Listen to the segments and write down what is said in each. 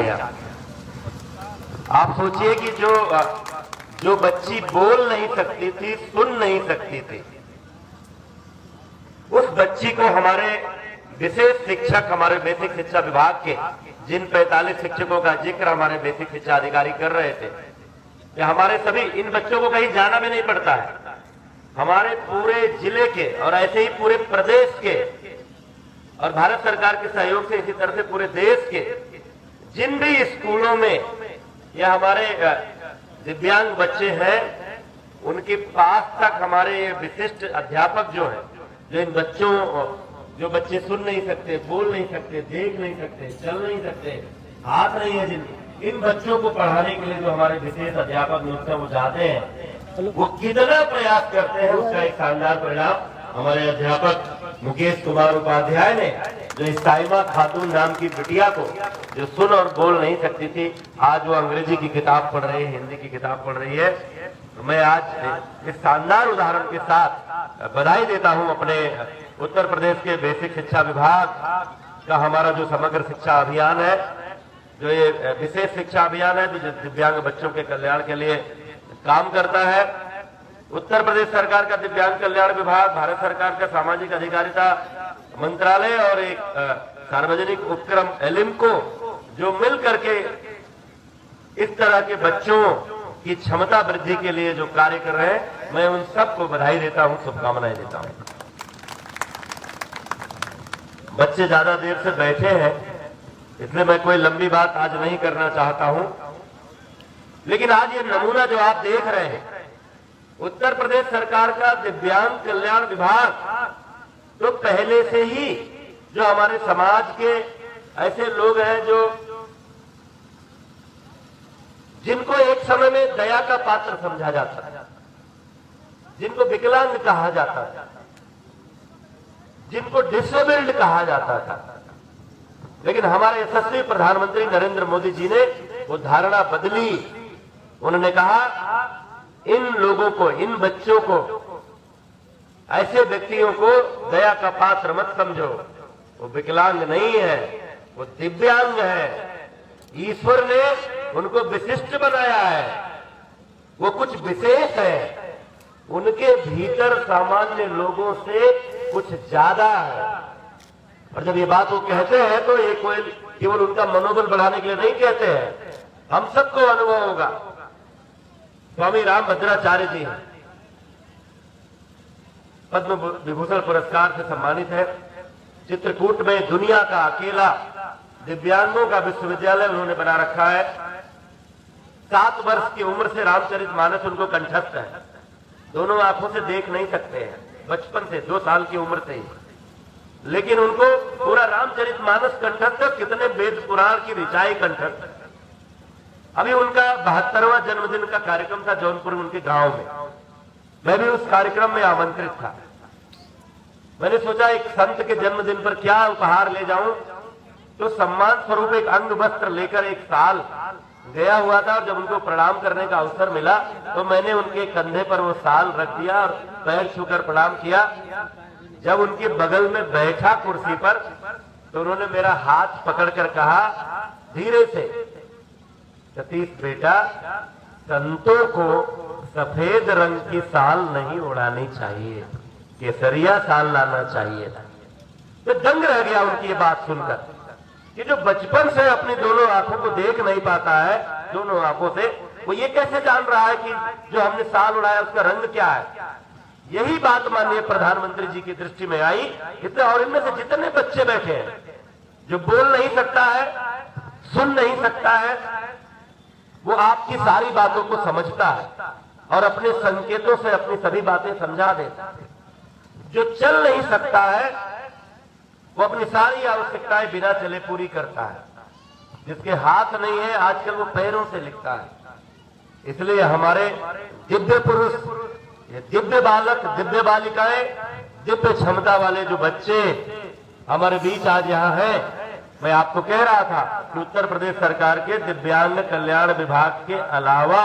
गया। आप सोचिए कि जो बच्ची बोल नहीं सकती थी, सुन नहीं सकती थी, उस बच्ची को हमारे विशेष शिक्षक, हमारे बेसिक शिक्षा विभाग के जिन 45 शिक्षकों का जिक्र हमारे बेसिक शिक्षा अधिकारी कर रहे थे, कि हमारे सभी इन बच्चों को कहीं जाना भी नहीं पड़ता है। हमारे पूरे जिले के और ऐसे ही पूरे प्रदेश के और भारत सरकार के सहयोग से इसी तरह से पूरे देश के जिन भी स्कूलों में या हमारे दिव्यांग बच्चे हैं, उनके पास तक हमारे विशिष्ट अध्यापक जो हैं, जो इन बच्चों, जो बच्चे सुन नहीं सकते, बोल नहीं सकते, देख नहीं सकते, चल नहीं सकते, हाथ नहीं है जिन, इन बच्चों को पढ़ाने के लिए जो हमारे विशेष अध्यापक नियुक्त हैं वो जाते हैं, वो कितना प्रयास करते हैं, उसका एक शानदार परिणाम हमारे अध्यापक मुकेश कुमार उपाध्याय ने, जो इस साइमा खातून नाम की बिटिया को, जो सुन और बोल नहीं सकती थी, आज वो अंग्रेजी की किताब पढ़ रही है, हिंदी की किताब पढ़ रही है। तो मैं आज इस शानदार उदाहरण के साथ बधाई देता हूं अपने उत्तर प्रदेश के बेसिक शिक्षा विभाग का, हमारा जो समग्र शिक्षा अभियान है, जो ये विशेष शिक्षा अभियान है, जो दिव्यांग बच्चों के कल्याण के लिए काम करता है। उत्तर प्रदेश सरकार का दिव्यांग कल्याण विभाग, भारत सरकार का सामाजिक अधिकारिता मंत्रालय और एक सार्वजनिक उपक्रम एलिम्को, जो मिल करके इस तरह के बच्चों की क्षमता वृद्धि के लिए जो कार्य कर रहे हैं, मैं उन सबको बधाई देता हूं, शुभकामनाएं देता हूं। बच्चे ज्यादा देर से बैठे हैं, इसलिए मैं कोई लंबी बात आज नहीं करना चाहता हूं, लेकिन आज ये नमूना जो आप देख रहे हैं, उत्तर प्रदेश सरकार का दिव्यांग कल्याण विभाग तो पहले से ही जो हमारे समाज के ऐसे लोग हैं जो जिनको एक समय में दया का पात्र समझा जाता था, जिनको विकलांग कहा जाता था, जिनको डिसेबल्ड कहा जाता था, लेकिन हमारे यशस्वी प्रधानमंत्री नरेंद्र मोदी जी ने वो धारणा बदली। उन्होंने कहा इन लोगों को, इन बच्चों को, ऐसे व्यक्तियों को दया का पात्र मत समझो। वो विकलांग नहीं है, वो दिव्यांग है। ईश्वर ने उनको विशिष्ट बनाया है, वो कुछ विशेष है, उनके भीतर सामान्य लोगों से कुछ ज्यादा है। और जब ये बात वो कहते हैं तो ये कोई केवल उनका मनोबल बढ़ाने के लिए नहीं कहते हैं, हम सबको अनुभव होगा। स्वामी रामभद्राचार्य जी पद्म विभूषण पुरस्कार से सम्मानित है। चित्रकूट में दुनिया का अकेला दिव्यांगों का विश्वविद्यालय उन्होंने बना रखा है। 7 वर्ष की उम्र से रामचरितमानस उनको कंठस्थ है, दोनों आंखों से देख नहीं सकते हैं, बचपन से 2 साल की उम्र से ही, लेकिन उनको पूरा रामचरितमानस कंठस्थ, कितने वेद पुराण की ऋचाई कंठस्थ। अभी उनका 72वां जन्मदिन का कार्यक्रम था जौनपुर में, उनके गांव में। मैं भी उस कार्यक्रम में आमंत्रित था। मैंने सोचा एक संत के जन्मदिन पर क्या उपहार ले जाऊं, तो सम्मान स्वरूप एक अंग वस्त्र लेकर एक साल गया हुआ था। और जब उनको प्रणाम करने का अवसर मिला तो मैंने उनके कंधे पर वो साल रख दिया और पैर छूकर प्रणाम किया। जब उनके बगल में बैठा कुर्सी पर, तो उन्होंने मेरा हाथ पकड़कर कहा धीरे से, सतीश बेटा, संतों को सफेद रंग की साल नहीं उड़ानी चाहिए, केसरिया साल लाना चाहिए। तो दंग रह गया उनकी ये बात सुनकर कि जो बचपन से अपनी दोनों आंखों को देख नहीं पाता है, दोनों आंखों से, वो ये कैसे जान रहा है कि जो हमने साल उड़ाया उसका रंग क्या है। यही बात माननीय प्रधानमंत्री जी की दृष्टि में आई। इतने और इनमें से जितने बच्चे बैठे हैं जो बोल नहीं सकता है, सुन नहीं सकता है, वो आपकी सारी बातों को समझता है और अपने संकेतों से अपनी सभी बातें समझा देता है। जो चल नहीं सकता है वो अपनी सारी आवश्यकताएं बिना चले पूरी करता है। जिसके हाथ नहीं है आजकल वो पैरों से लिखता है। इसलिए हमारे दिव्य पुरुष, ये दिव्य बालक, दिव्य बालिकाएं, दिव्य क्षमता वाले जो बच्चे हमारे बीच आज यहाँ हैं, मैं आपको कह रहा था कि उत्तर प्रदेश सरकार के दिव्यांग कल्याण विभाग के अलावा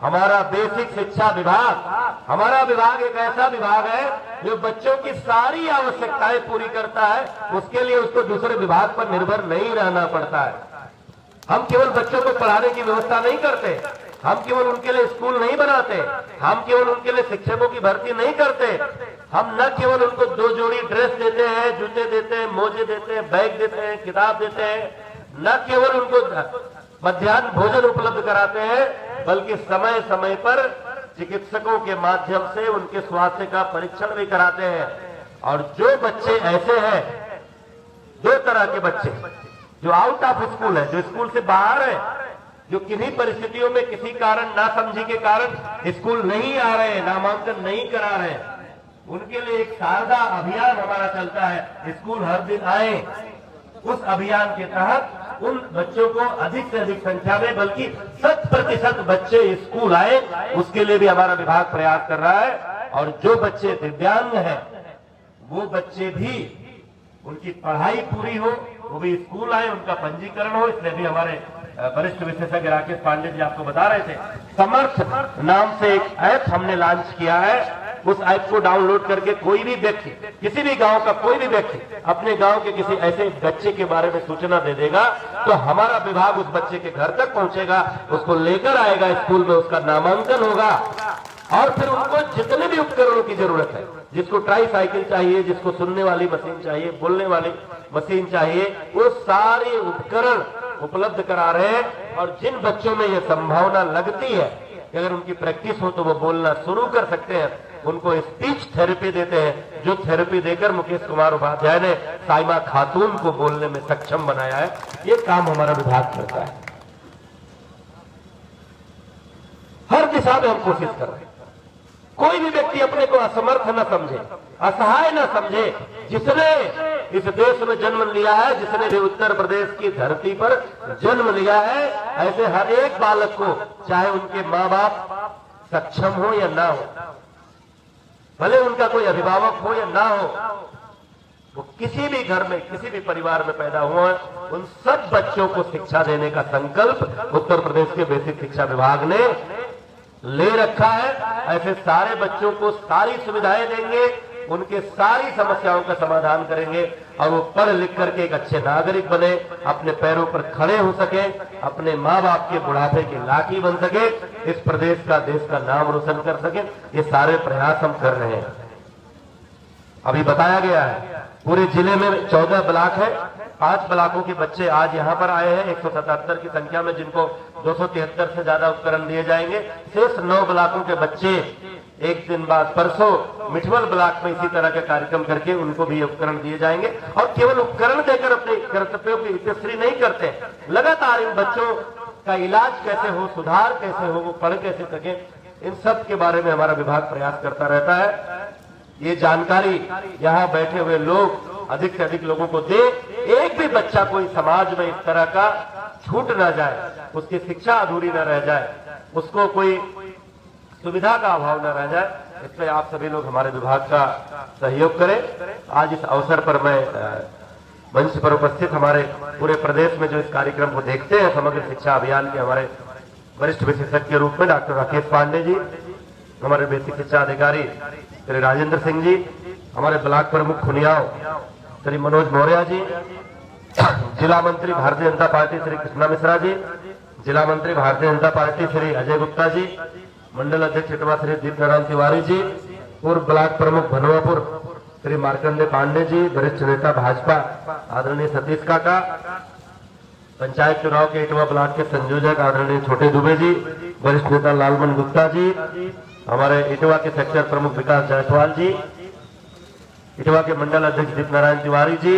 हमारा बेसिक शिक्षा विभाग, हमारा विभाग एक ऐसा विभाग है जो बच्चों की सारी आवश्यकताएं पूरी करता है। उसके लिए उसको दूसरे विभाग पर निर्भर नहीं रहना पड़ता है। हम केवल बच्चों को पढ़ाने की व्यवस्था नहीं करते, हम केवल उनके लिए स्कूल नहीं बनाते, हम केवल उनके लिए शिक्षकों की भर्ती नहीं करते, हम न केवल उनको 2 जोड़ी ड्रेस देते हैं, जूते देते हैं, मोजे देते हैं, बैग देते हैं, किताब देते हैं, न केवल उनको मध्याह्न भोजन उपलब्ध कराते हैं, बल्कि समय समय पर चिकित्सकों के माध्यम से उनके स्वास्थ्य का परीक्षण भी कराते हैं। और जो बच्चे ऐसे हैं, 2 तरह के बच्चे, जो आउट ऑफ स्कूल है, जो स्कूल से बाहर है, जो किन्हीं परिस्थितियों में किसी कारण नासमझी के कारण स्कूल नहीं आ रहे हैं, नामांकन नहीं करा रहे हैं, उनके लिए एक शारदा अभियान हमारा चलता है, स्कूल हर दिन आए। उस अभियान के तहत उन बच्चों को अधिक से अधिक संख्या में, बल्कि 100% बच्चे स्कूल आए, उसके लिए भी हमारा विभाग प्रयास कर रहा है। और जो बच्चे दिव्यांग हैं, वो बच्चे भी, उनकी पढ़ाई पूरी हो, वो भी स्कूल आए, उनका पंजीकरण हो। इसलिए भी हमारे वरिष्ठ विशेषज्ञ राकेश पांडे जी आपको बता रहे थे, समर्थ नाम से एक ऐप हमने लॉन्च किया है। उस ऐप को डाउनलोड करके कोई भी व्यक्ति, किसी भी गांव का कोई भी व्यक्ति अपने गांव के किसी ऐसे बच्चे के बारे में सूचना दे देगा, तो हमारा विभाग उस बच्चे के घर तक पहुंचेगा, उसको लेकर आएगा, स्कूल में उसका नामांकन होगा। और फिर उनको जितने भी उपकरणों की जरूरत है, जिसको ट्राई साइकिल चाहिए, जिसको सुनने वाली मशीन चाहिए, बोलने वाली मशीन चाहिए, वो सारे उपकरण उपलब्ध करा रहे हैं। और जिन बच्चों में यह संभावना लगती है कि अगर उनकी प्रैक्टिस हो तो वो बोलना शुरू कर सकते हैं, उनको स्पीच थेरेपी देते हैं, जो थेरेपी देकर मुकेश कुमार उपाध्याय ने साइमा खातून को बोलने में सक्षम बनाया है। ये काम हमारा विभाग करता है। हर दिशा में हम कोशिश कर रहे हैं। कोई भी व्यक्ति अपने को असमर्थ न समझे, असहाय न समझे। जिसने इस देश में जन्म लिया है, जिसने भी उत्तर प्रदेश की धरती पर जन्म लिया है, ऐसे हर एक बालक को, चाहे उनके माँ बाप सक्षम हो या ना हो, भले उनका कोई अभिभावक हो या ना हो, वो किसी भी घर में, किसी भी परिवार में पैदा हुआ है, उन सब बच्चों को शिक्षा देने का संकल्प उत्तर प्रदेश के बेसिक शिक्षा विभाग ने ले रखा है। ऐसे सारे बच्चों को सारी सुविधाएं देंगे, उनके सारी समस्याओं का समाधान करेंगे, और वो पढ़ लिख करके एक अच्छे नागरिक बने, अपने पैरों पर खड़े हो सके, अपने माँ बाप के बुढ़ापे की लाठी बन सके, इस प्रदेश का, देश का नाम रोशन कर सके। ये सारे प्रयास हम कर रहे हैं। अभी बताया गया है पूरे जिले में 14 ब्लॉक है, 5 ब्लॉकों के बच्चे आज यहाँ पर आए हैं, 177 की संख्या में, जिनको 273 से ज्यादा उपकरण दिए जाएंगे। शेष 9 ब्लॉकों के बच्चे एक दिन बाद परसों मिठवल ब्लॉक में इसी तरह के कार्यक्रम करके उनको भी उपकरण दिए जाएंगे। और केवल उपकरण देकर अपने कर्तव्यों की इज्जतश्री नहीं करते, लगातार इन बच्चों का इलाज कैसे हो, सुधार कैसे हो, वो पढ़ कैसे सके, इन सब के बारे में हमारा विभाग प्रयास करता रहता है। ये जानकारी यहाँ बैठे हुए लोग अधिक से अधिक लोगों को दे, एक भी बच्चा कोई समाज में इस तरह का छूट ना जाए, उसकी शिक्षा अधूरी न रह जाए, उसको कोई सुविधा का अभाव न रह जाए। इसलिए आप सभी लोग हमारे विभाग का सहयोग करें। आज इस अवसर पर मैं मंच पर उपस्थित हमारे पूरे प्रदेश में जो इस कार्यक्रम को देखते हैं, समग्र शिक्षा अभियान के हमारे वरिष्ठ विशेषज्ञ के रूप में डॉक्टर राकेश पांडे जी, हमारे बेसिक शिक्षा अधिकारी श्री राजेंद्र सिंह जी, हमारे ब्लॉक प्रमुख खुनियाओं श्री मनोज मौर्य जी, जिला मंत्री भारतीय जनता पार्टी श्री कृष्णा मिश्रा जी, जिला मंत्री भारतीय जनता पार्टी श्री अजय गुप्ता जी, मंडल अध्यक्ष इटवा श्री दीप नारायण तिवारी जी, पूर्व ब्लॉक प्रमुख भनवापुर श्री मार्कंडे पांडे जी, वरिष्ठ नेता भाजपा आदरणीय सतीश काका, पंचायत चुनाव के इटवा ब्लॉक के संयोजक आदरणीय छोटे दुबे जी, वरिष्ठ नेता लालमन गुप्ता जी, हमारे इटवा के सेक्टर प्रमुख विकास जायसवाल जी, इटवा के मंडल अध्यक्ष दीप नारायण तिवारी जी,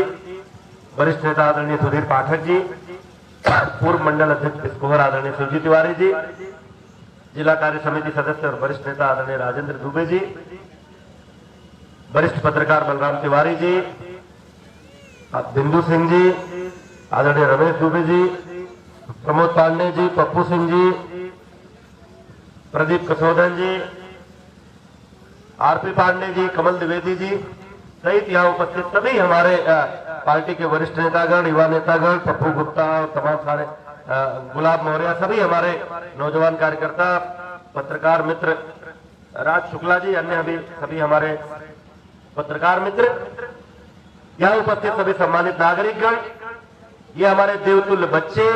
वरिष्ठ नेता आदरणीय सुधीर पाठक जी, पूर्व मंडल अध्यक्ष पिस्कोहर आदरणीय शिवजी तिवारी जी, जिला कार्य समिति सदस्य और वरिष्ठ नेता आदरणीय राजेंद्र दुबे जी, वरिष्ठ पत्रकार बलराम तिवारी जी, बिंदु सिंह जी, आदरणीय रमेश दुबे जी, प्रमोद पांडे जी, पप्पू सिंह जी, प्रदीप कसोदन जी, आरपी पांडे जी, कमल द्विवेदी जी सहित यहाँ उपस्थित सभी हमारे पार्टी के वरिष्ठ नेतागण, युवा नेतागण, पप्पू गुप्ता और तमाम सारे गुलाब मौर्य, सभी हमारे नौजवान कार्यकर्ता, पत्रकार मित्र, राज शुक्ला जी, अन्य अभी सभी हमारे पत्रकार मित्र, यहाँ उपस्थित सभी सम्मानित नागरिकगण, ये हमारे देवतुल्य बच्चे,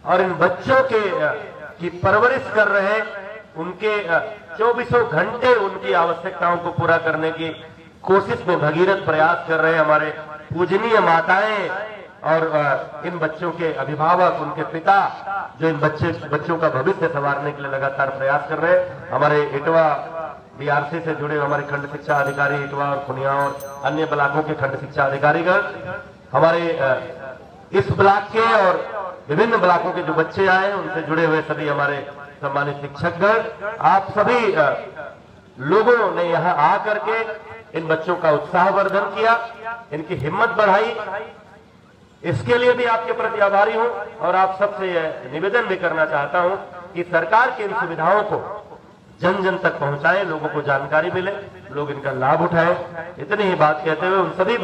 और इन बच्चों की परवरिश कर रहे हैं, उनके 24 घंटे उनकी आवश्यकताओं को पूरा करने की कोशिश में भगीरथ प्रयास कर रहे हैं हमारे पूजनीय माताएं और इन बच्चों के अभिभावक, उनके पिता, जो इन बच्चों का भविष्य संवारने के लिए लगातार प्रयास कर रहे हैं। हमारे इटवा बीआरसी से जुड़े हमारे खंड शिक्षा अधिकारी इटवा और खुनिया और अन्य ब्लॉकों के खंड शिक्षा अधिकारीगण, हमारे इस ब्लॉक के और विभिन्न ब्लॉकों के जो बच्चे आए उनसे जुड़े हुए सभी हमारे सम्मानित शिक्षकगण, आप सभी लोगों ने यहाँ आकर के इन बच्चों का उत्साहवर्धन किया, इनकी हिम्मत बढ़ाई। इसके लिए भी आपके प्रति आभारी हूं और आप सबसे यह निवेदन भी करना चाहता हूं कि सरकार की इन सुविधाओं को जन जन तक पहुंचाएं, लोगों को जानकारी मिले, लोग इनका लाभ उठाएं। इतनी ही बात कहते हुए उन सभी